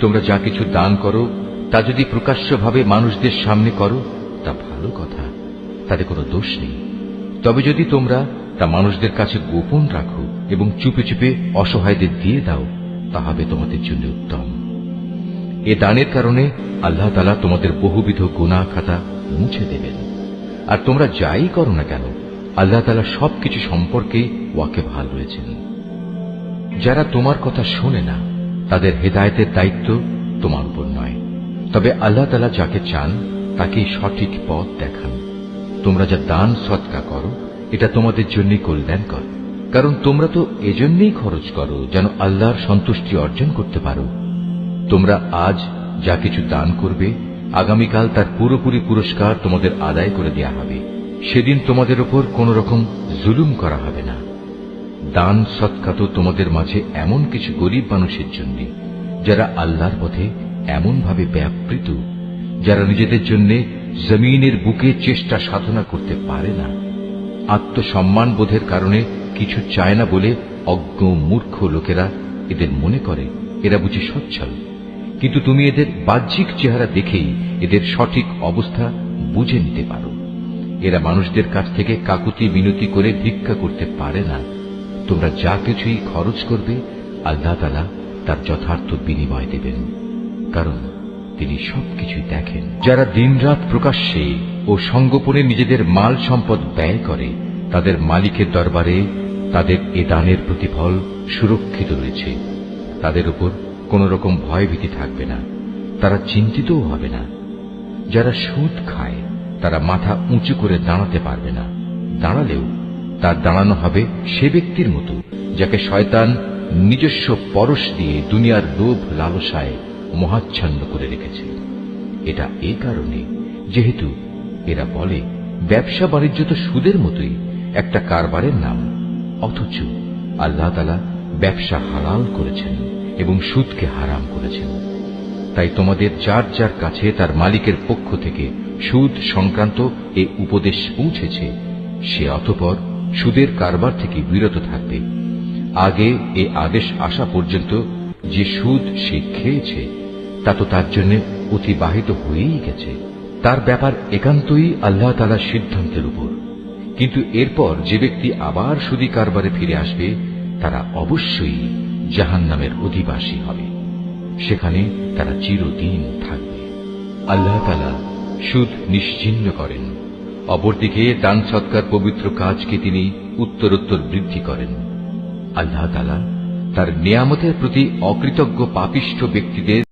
তোমরা যা কিছু দান করো তা যদি প্রকাশ্যভাবে মানুষদের সামনে করো তা ভালো কথা, তাতে কোনো দোষ নেই। তবে যদি তোমরা তা মানুষদের কাছে গোপন রাখো এবং চুপে চুপে অসহায়দের দিয়ে দাও, তা হবে তোমাদের জন্য উত্তম। এ দানের কারণে আল্লাহ তাআলা তোমাদের বহুবিধ গুনাহ খাতা মুছে দেবেন। আর তোমরা যাই করো না কেন, আল্লাহ তাআলা সবকিছু সম্পর্কে ওয়াকিবহাল রয়েছেন। যারা তোমার কথা শোনে না, তাদের হেদায়েতের দায়িত্ব তোমার উপর নয়, তবে আল্লাহ তাআলা যাকে চান তাকে সঠিক পথ দেখান। তোমরা যা দান সদকা করো এটা তোমাদের জন্যই কল্যাণকর, কারণ তোমরা তো এজন্যই খরচ করো যেন আল্লাহর সন্তুষ্টি অর্জন করতে পারো। তোমরা আজ যা কিছু দান করবে, আগামীকাল তার পুরোপুরি পুরস্কার তোমাদের আদায় করে দেয়া হবে। সেদিন তোমাদের উপর কোন রকম জুলুম করা হবে না। দান সদকা তো তোমাদের মাঝে এমন কিছু গরিব মানুষের জন্য যারা আল্লাহর পথে এমন ভাবে ব্যাপৃত, যারা নিজেদের জন্য জমিনের বুকে চেষ্টা সাধনা করতে পারে না। আত্মসম্মান বোধের কারণে কিছু চায় না বলে অজ্ঞ মূর্খ লোকেরা এদের মনে করে এরা বুঝি সচ্ছল, কিন্তু তুমি এদের বাহ্যিক চেহারা দেখেই এদের সঠিক অবস্থা বুঝে নিতে পারো। এরা মানুষদের কাছ থেকে কাকুতি মিনতি করে ভিক্ষা করতে পারে না। তোমরা যা কিছুই খরচ করবে, আল্লাহ তাআলা তার যথার্থ বিনিময় দেবেন, কারণ তিনি সবকিছুই দেখেন। যারা দিনরাত প্রকাশ্যে ও সঙ্গোপনে নিজেদের মাল সম্পদ ব্যয় করে, তাদের মালিকের দরবারে তাদের এ দানের প্রতিফল সুরক্ষিত রয়েছে। তাদের উপর কোন রকম ভয়ভীতি থাকবে না, তারা চিন্তিতও হবে না। যারা সুদ খায় তারা মাথা উঁচু করে দাঁড়াতে পারবে না, দাঁড়ালেও তার দাঁড়ানো হবে সে ব্যক্তির মতো যাকে শয়তান নিজস্ব পরশ দিয়ে দুনিয়ার লোভ লালসায় মহাচ্ছন্ন করে রেখেছে। এটা এই কারণে যেহেতু এরা বলে ব্যবসা বাণিজ্য তো সুদের মতোই একটা কারবারের নাম, অথচ আল্লাহ তাআলা ব্যবসা হালাল করেছেন এবং সুদকে হারাম করেছেন। তাই তোমাদের যার যার কাছে তার মালিকের পক্ষ থেকে সুদ সংক্রান্ত এ উপদেশ পৌঁছেছে, সে অতঃপর সুদের কারবার থেকে বিরত থাকবে। আগে এ আদেশ আসা পর্যন্ত যে সুদ সে খেয়েছে তা তো তার জন্য অতিবাহিত হয়েই গেছে। তার ব্যাপার একান্তই আল্লাহ তাআলার সিদ্ধান্তের উপর। কিন্তু এরপর যে ব্যক্তি আবার সুদী কারবারে ফিরে আসবে, তারা অবশ্যই জাহান্নামের অধিবাসী হবে, সেখানে তারা চিরদিন থাকবে। আল্লাহ তাআলা সুদ নিশ্চিহ্ন করেন, অপরদিকে দান সৎকার পবিত্র কাজকে তিনি উত্তরোত্তর বৃদ্ধি করেন। আল্লাহ তাআলা তার নিয়ামতের প্রতি অকৃতজ্ঞ পাপিষ্ঠ ব্যক্তিদের